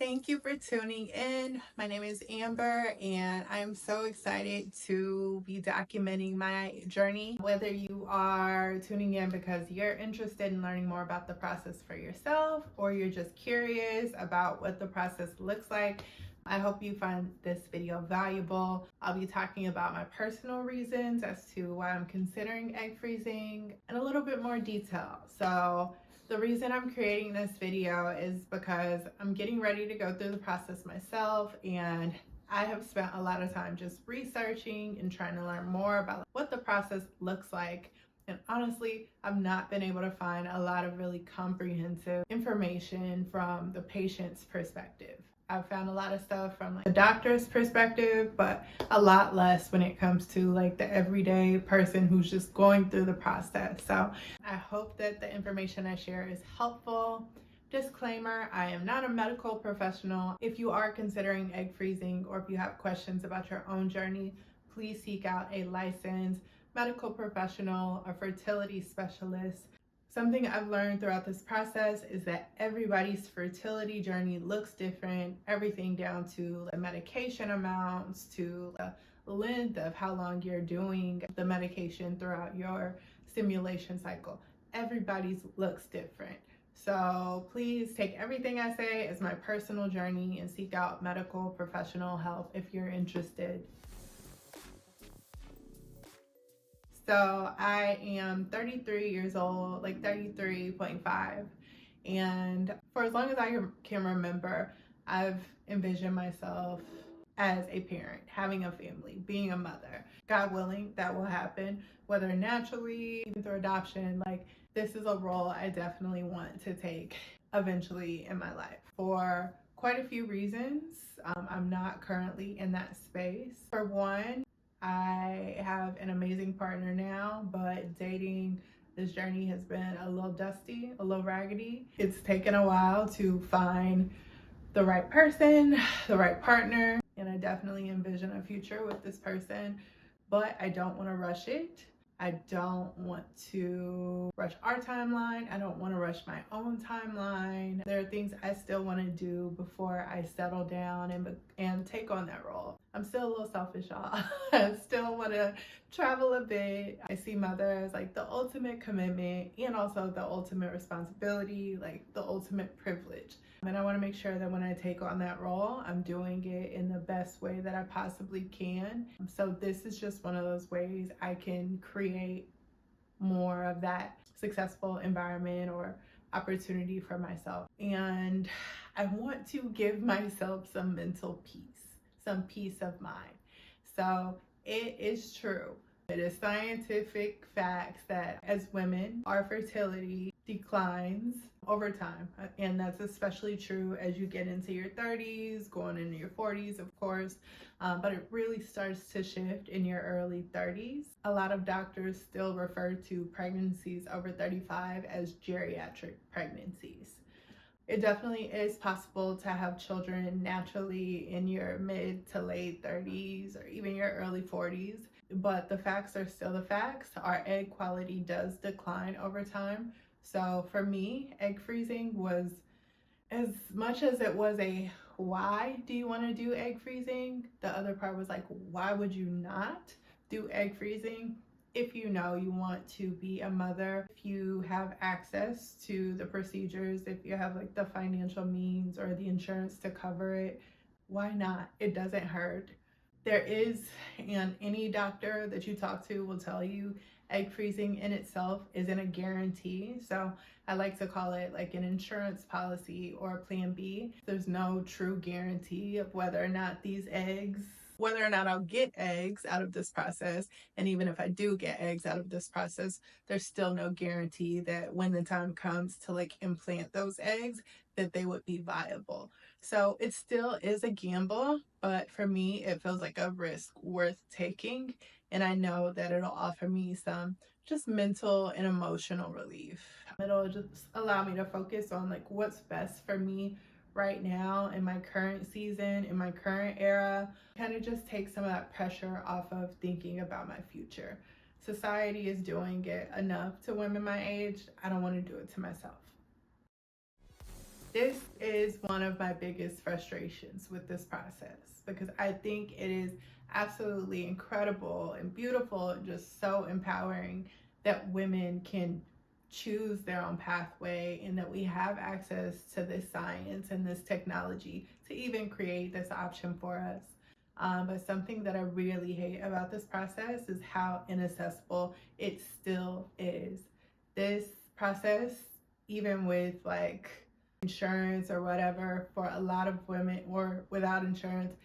Thank you for tuning in. My name is Amber, and I'm so excited to be documenting my journey. Whether you are tuning in because you're interested in learning more about the process for yourself, or you're just curious about what the process looks like, I hope you find this video valuable. I'll be talking about my personal reasons as to why I'm considering egg freezing in a little bit more detail. So the reason I'm creating this video is because I'm getting ready to go through the process myself, and I have spent a lot of time just researching and trying to learn more about what the process looks like. And honestly, I've not been able to find a lot of really comprehensive information from the patient's perspective. I've found a lot of stuff from the doctor's perspective, but a lot less when it comes to the everyday person who's just going through the process. So I hope that the information I share is helpful. Disclaimer, I am not a medical professional. If you are considering egg freezing, or if you have questions about your own journey, please seek out a licensed medical professional or fertility specialist. Something I've learned throughout this process is that everybody's fertility journey looks different, everything down to the medication amounts, to the length of how long you're doing the medication throughout your stimulation cycle. Everybody's looks different. So please take everything I say as my personal journey and seek out medical professional help if you're interested. So I am 33 years old, 33.5. And for as long as I can remember, I've envisioned myself as a parent, having a family, being a mother. God willing, that will happen, whether naturally, even through adoption. This is a role I definitely want to take eventually in my life for quite a few reasons. I'm not currently in that space. For one, I have an amazing partner now, but dating, this journey has been a little dusty, a little raggedy. It's taken a while to find the right person, the right partner, and I definitely envision a future with this person, but I don't want to rush it. I don't want to rush our timeline. I don't want to rush my own timeline. There are things I still want to do before I settle down and take on that role. I'm still a little selfish, y'all. I still want to travel a bit. I see mother as the ultimate commitment, and also the ultimate responsibility, the ultimate privilege. And I want to make sure that when I take on that role, I'm doing it in the best way that I possibly can. So this is just one of those ways I can create more of that successful environment or opportunity for myself. And I want to give myself some mental peace, some peace of mind. So it is true. It is scientific facts that as women, our fertility declines over time. And that's especially true as you get into your 30s, going into your 40s, of course. But it really starts to shift in your early 30s. A lot of doctors still refer to pregnancies over 35 as geriatric pregnancies. It definitely is possible to have children naturally in your mid to late 30s or even your early 40s, but the facts are still the facts. Our egg quality does decline over time. So for me, egg freezing was, as much as it was a why do you want to do egg freezing, the other part was why would you not do egg freezing? If you know you want to be a mother, if you have access to the procedures, if you have the financial means or the insurance to cover it, why not? It doesn't hurt. There is, and any doctor that you talk to will tell you, egg freezing in itself isn't a guarantee. So I like to call it an insurance policy or a plan B. There's no true guarantee of whether or not whether or not I'll get eggs out of this process. And even if I do get eggs out of this process, there's still no guarantee that when the time comes to implant those eggs, that they would be viable. So it still is a gamble, but for me, it feels like a risk worth taking. And I know that it'll offer me some just mental and emotional relief. It'll just allow me to focus on what's best for me right now in my current season, in my current era. Kind of just take some of that pressure off of thinking about my future. Society is doing it enough to women my age. I don't want to do it to myself. This is one of my biggest frustrations with this process because I think it is absolutely incredible and beautiful and just so empowering that women can choose their own pathway and that we have access to this science and this technology to even create this option for us. But something that I really hate about this process is how inaccessible it still is. This process, even with like insurance or whatever, for a lot of women or without insurance,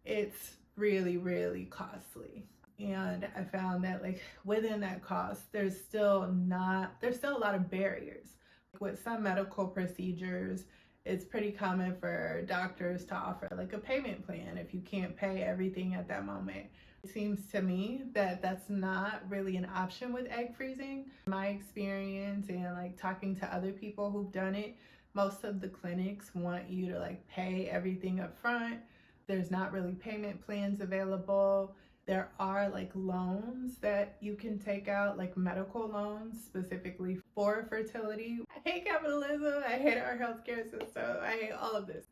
it's really, really costly. And I found that like within that cost, there's still a lot of barriers. With some medical procedures, it's pretty common for doctors to offer like a payment plan if you can't pay everything at that moment. It seems to me that that's not really an option with egg freezing. My experience and like talking to other people who've done it, most of the clinics want you to like pay everything up front. There's not really payment plans available. There are like loans that you can take out, like medical loans specifically for fertility. I hate capitalism. I hate our healthcare system. I hate all of this.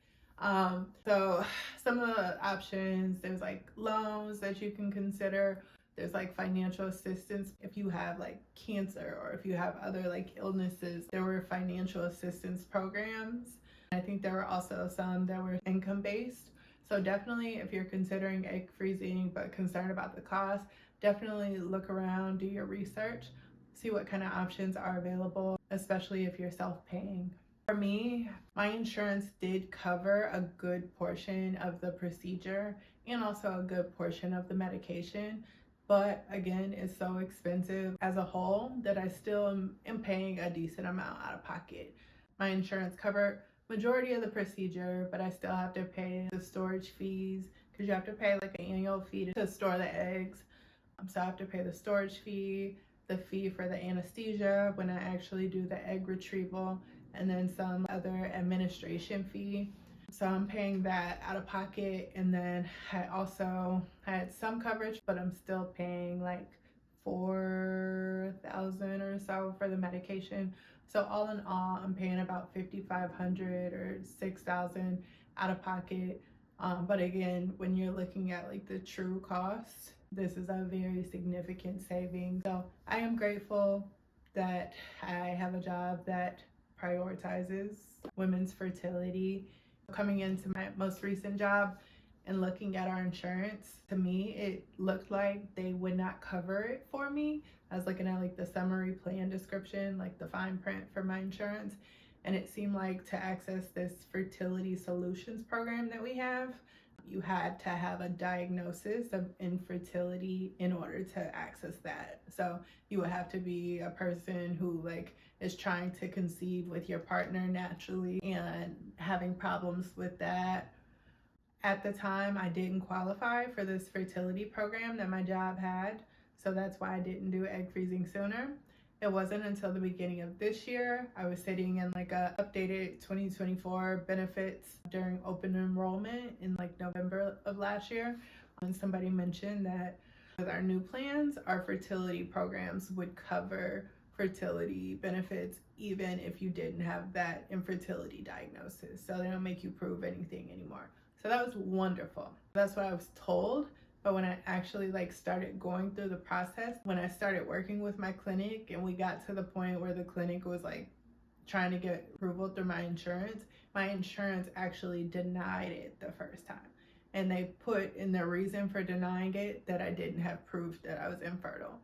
So some of the options, there's like loans that you can consider. There's like financial assistance if you have like cancer or if you have other like illnesses. There were financial assistance programs. I think there were also some that were income based. So definitely if you're considering egg freezing but concerned about the cost, definitely look around, do your research, see what kind of options are available, especially if you're self-paying. For me, my insurance did cover a good portion of the procedure and also a good portion of the medication. But again, it's so expensive as a whole that I still am paying a decent amount out of pocket. My insurance covered majority of the procedure, but I still have to pay the storage fees because you have to pay like an annual fee to store the eggs. So I have to pay the storage fee, the fee for the anesthesia when I actually do the egg retrieval, and then some other administration fee. So I'm paying that out of pocket, and then I also had some coverage, but I'm still paying like $4,000 or so for the medication. So all in all, I'm paying about $5,500 or $6,000 out of pocket. But again, when you're looking at like the true cost, this is a very significant saving. So I am grateful that I have a job that prioritizes women's fertility. Coming into my most recent job and looking at our insurance, to me, it looked like they would not cover it for me. I was looking at like the summary plan description, like the fine print for my insurance, and it seemed like to access this fertility solutions program that we have, you had to have a diagnosis of infertility in order to access that. So you would have to be a person who like is trying to conceive with your partner naturally and having problems with that. At the time, I didn't qualify for this fertility program that my job had, so that's why I didn't do egg freezing sooner. It wasn't until the beginning of this year. I was sitting in like a updated 2024 benefits during open enrollment in like November of last year, and somebody mentioned that with our new plans, our fertility programs would cover fertility benefits even if you didn't have that infertility diagnosis. So they don't make you prove anything anymore. So that was wonderful. That's what I was told. But when I actually like started going through the process, when I started working with my clinic and we got to the point where the clinic was like trying to get approval through my insurance actually denied it the first time. And they put in the reason for denying it that I didn't have proof that I was infertile.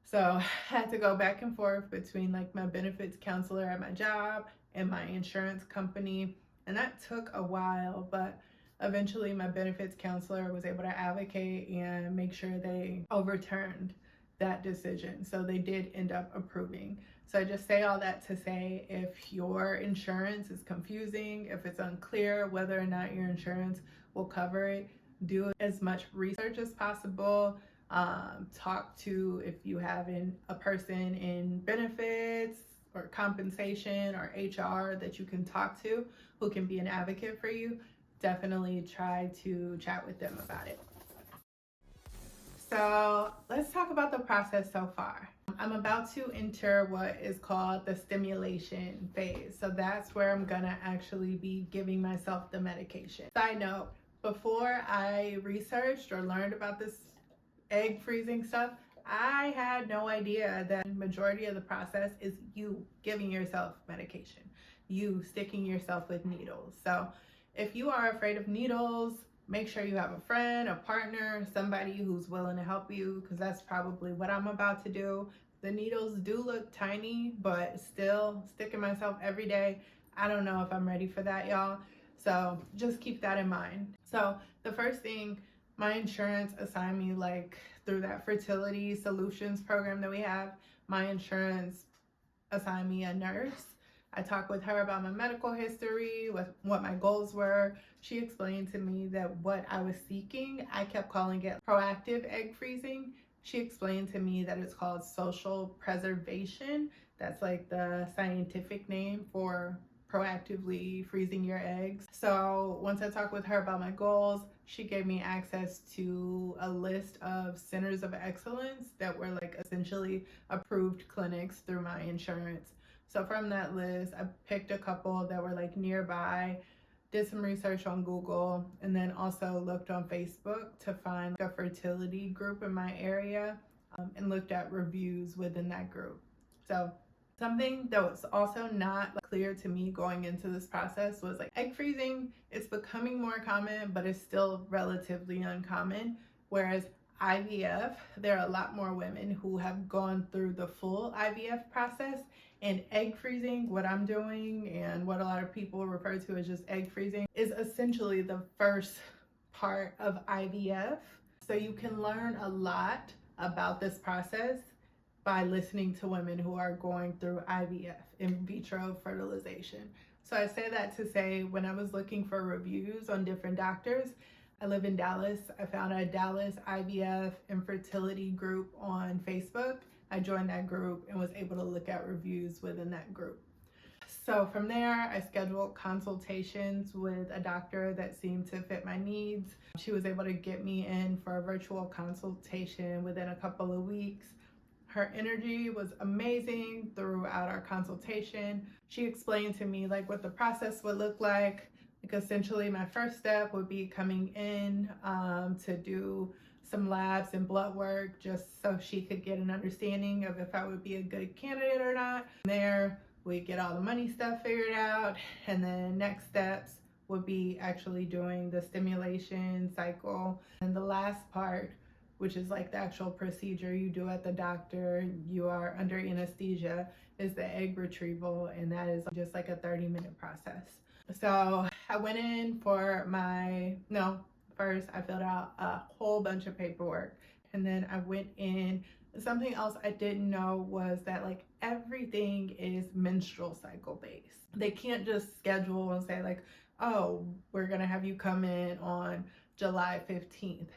So I had to go back and forth between like my benefits counselor at my job and my insurance company. And that took a while, but eventually my benefits counselor was able to advocate and make sure they overturned that decision. So they did end up approving. So I just say all that to say, if your insurance is confusing, if it's unclear whether or not your insurance will cover it, do as much research as possible. Talk to if you have a person in benefits or compensation or HR that you can talk to who can be an advocate for you. Definitely try to chat with them about it. So let's talk about the process so far. I'm about to enter what is called the stimulation phase. So that's where I'm gonna actually be giving myself the medication. Side note, before I researched or learned about this egg freezing stuff, I had no idea that the majority of the process is you giving yourself medication, you sticking yourself with needles. So if you are afraid of needles, make sure you have a friend, a partner, somebody who's willing to help you, because that's probably what I'm about to do. The needles do look tiny, but still sticking myself every day, I don't know if I'm ready for that, y'all. So just keep that in mind. So the first thing, my insurance assigned me, like through that fertility solutions program that we have, my insurance assigned me a nurse. I talked with her about my medical history, what my goals were. She explained to me that what I was seeking, I kept calling it proactive egg freezing. She explained to me that it's called social preservation. That's like the scientific name for proactively freezing your eggs. So once I talked with her about my goals, she gave me access to a list of centers of excellence that were like essentially approved clinics through my insurance. So from that list, I picked a couple that were like nearby, did some research on Google, and then also looked on Facebook to find a fertility group in my area, and looked at reviews within that group. So something that was also not clear to me going into this process was like egg freezing, it's becoming more common, but it's still relatively uncommon. Whereas IVF, there are a lot more women who have gone through the full IVF process. And egg freezing, what I'm doing and what a lot of people refer to as just egg freezing, is essentially the first part of IVF. So you can learn a lot about this process by listening to women who are going through IVF, in vitro fertilization. So I say that to say, when I was looking for reviews on different doctors, I live in Dallas. I found a Dallas IVF and fertility group on Facebook. I joined that group and was able to look at reviews within that group. So from there, I scheduled consultations with a doctor that seemed to fit my needs. She was able to get me in for a virtual consultation within a couple of weeks. Her energy was amazing throughout our consultation. She explained to me like what the process would look like. Like essentially my first step would be coming in to do some labs and blood work, just so she could get an understanding of if I would be a good candidate or not. From there, we get all the money stuff figured out, and then next steps would be actually doing the stimulation cycle. And the last part, which is like the actual procedure you do at the doctor, you are under anesthesia, is the egg retrieval, and that is just like a 30-minute process. So I went in for first I filled out a whole bunch of paperwork, and then I went in. Something else I didn't know was that like everything is menstrual cycle based. They can't just schedule and say like, oh, we're gonna have you come in on July 15th.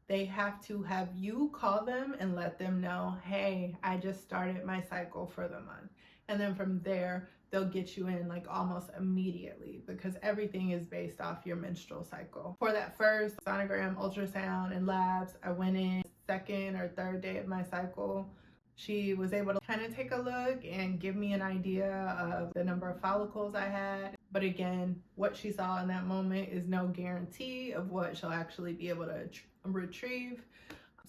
They have to have you call them and let them know, hey, I just started my cycle for the month. And then from there, they'll get you in like almost immediately, because everything is based off your menstrual cycle. For that first sonogram, ultrasound, and labs, I went in second or third day of my cycle. She was able to kind of take a look and give me an idea of the number of follicles I had. But again, what she saw in that moment is no guarantee of what she'll actually be able to retrieve.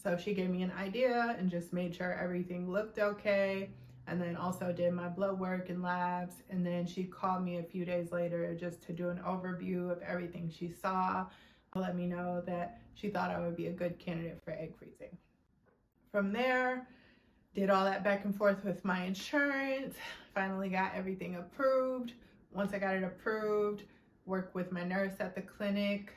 So she gave me an idea and just made sure everything looked okay, and then also did my blood work and labs. And then she called me a few days later just to do an overview of everything she saw, to let me know that she thought I would be a good candidate for egg freezing. From there, did all that back and forth with my insurance, finally got everything approved. Once I got it approved, worked with my nurse at the clinic.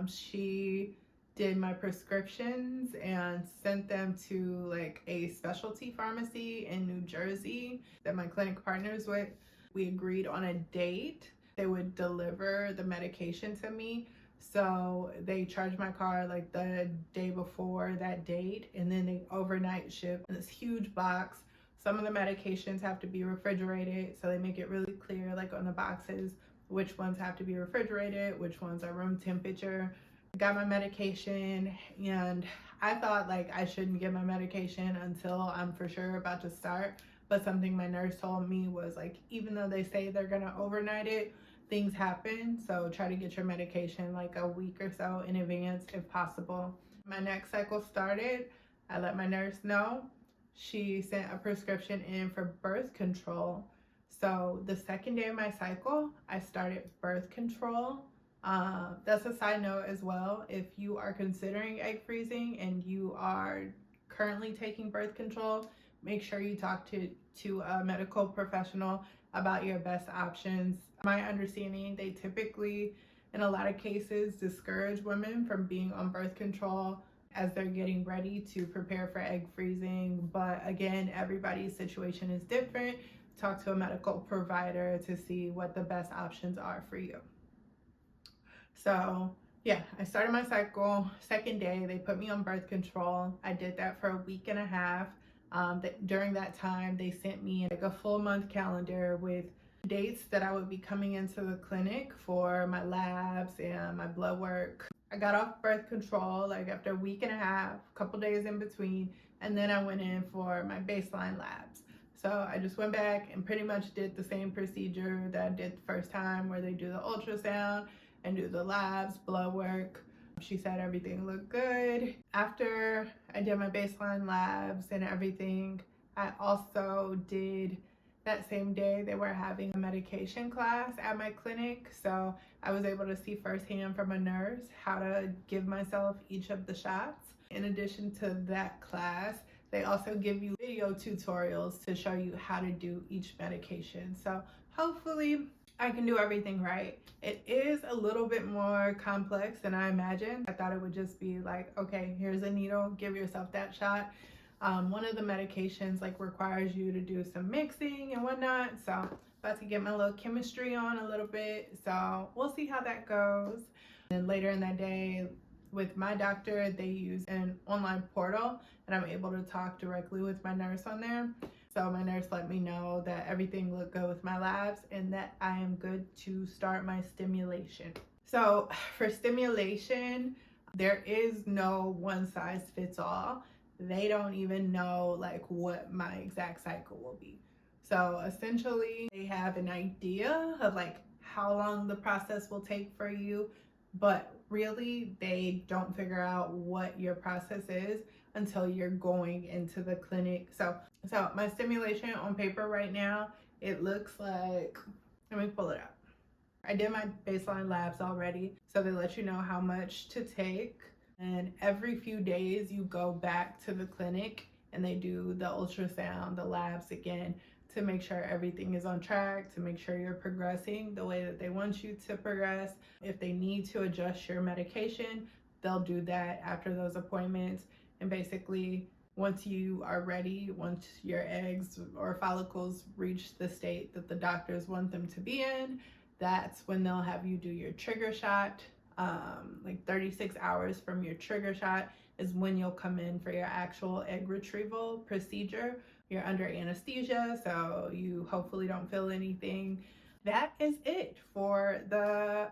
She did my prescriptions and sent them to like a specialty pharmacy in New Jersey that my clinic partners with. We agreed on a date. They would deliver the medication to me. So they charged my car like the day before that date, and then they overnight ship in this huge box. Some of the medications have to be refrigerated, so they make it really clear like on the boxes which ones have to be refrigerated, which ones are room temperature. I got my medication, and I thought like I shouldn't get my medication until I'm for sure about to start. But something my nurse told me was like, even though they say they're gonna overnight it, things happen. So try to get your medication like a week or so in advance if possible. My next cycle started. I let my nurse know. She sent a prescription in for birth control. So the second day of my cycle, I started birth control. That's a side note as well. If you are considering egg freezing and you are currently taking birth control, make sure you talk to a medical professional about your best options. My understanding, they typically, in a lot of cases, discourage women from being on birth control as they're getting ready to prepare for egg freezing. But again, everybody's situation is different. Talk to a medical provider to see what the best options are for you. So yeah, I started my cycle. Second day, they put me on birth control. I did that for a week and a half. During that time, they sent me like a full month calendar with dates that I would be coming into the clinic for my labs and my blood work. I got off birth control like after a week and a half, a couple days in between, and then I went in for my baseline labs. So I just went back and pretty much did the same procedure that I did the first time, where they do the ultrasound and do the labs, blood work. She said everything looked good. After I did my baseline labs and everything, I also did, that same day they were having a medication class at my clinic. So I was able to see firsthand from a nurse how to give myself each of the shots. In addition to that class, they also give you video tutorials to show you how to do each medication. So hopefully I can do everything right. It is a little bit more complex than I imagined. I thought it would just be like, okay, here's a needle, give yourself that shot. One of the medications like requires you to do some mixing and whatnot. So about to get my little chemistry on a little bit. So we'll see how that goes. And later in that day with my doctor, they use an online portal and I'm able to talk directly with my nurse on there. So my nurse let me know that everything looked good with my labs and that I am good to start my stimulation. So for stimulation, there is no one size fits all. They don't even know like what my exact cycle will be. So essentially they have an idea of like how long the process will take for you, but really they don't figure out what your process is until you're going into the clinic. So my stimulation on paper right now, it looks like, let me pull it up. I did my baseline labs already. So they let you know how much to take. And every few days you go back to the clinic and they do the ultrasound, the labs again, to make sure everything is on track, to make sure you're progressing the way that they want you to progress. If they need to adjust your medication, they'll do that after those appointments. And basically, once you are ready, once your eggs or follicles reach the state that the doctors want them to be in, that's when they'll have you do your trigger shot. Like 36 hours from your trigger shot is when you'll come in for your actual egg retrieval procedure. You're under anesthesia, so you hopefully don't feel anything. That is it for the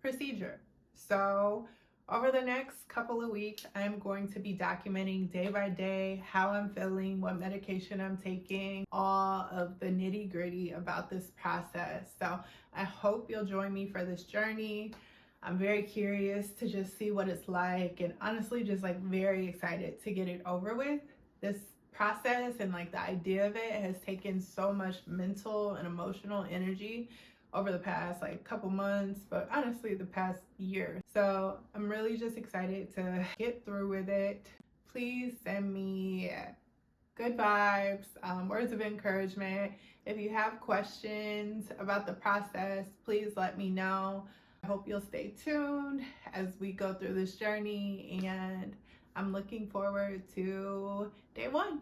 procedure. So over the next couple of weeks, I'm going to be documenting day by day how I'm feeling, what medication I'm taking, all of the nitty gritty about this process. So I hope you'll join me for this journey. I'm very curious to just see what it's like, and honestly just like very excited to get it over with. This process and like the idea of it has taken so much mental and emotional energy over the past like couple months, but honestly the past year. So I'm really just excited to get through with it. Please send me good vibes, words of encouragement. If you have questions about the process, please let me know. I hope you'll stay tuned as we go through this journey, and I'm looking forward to day one.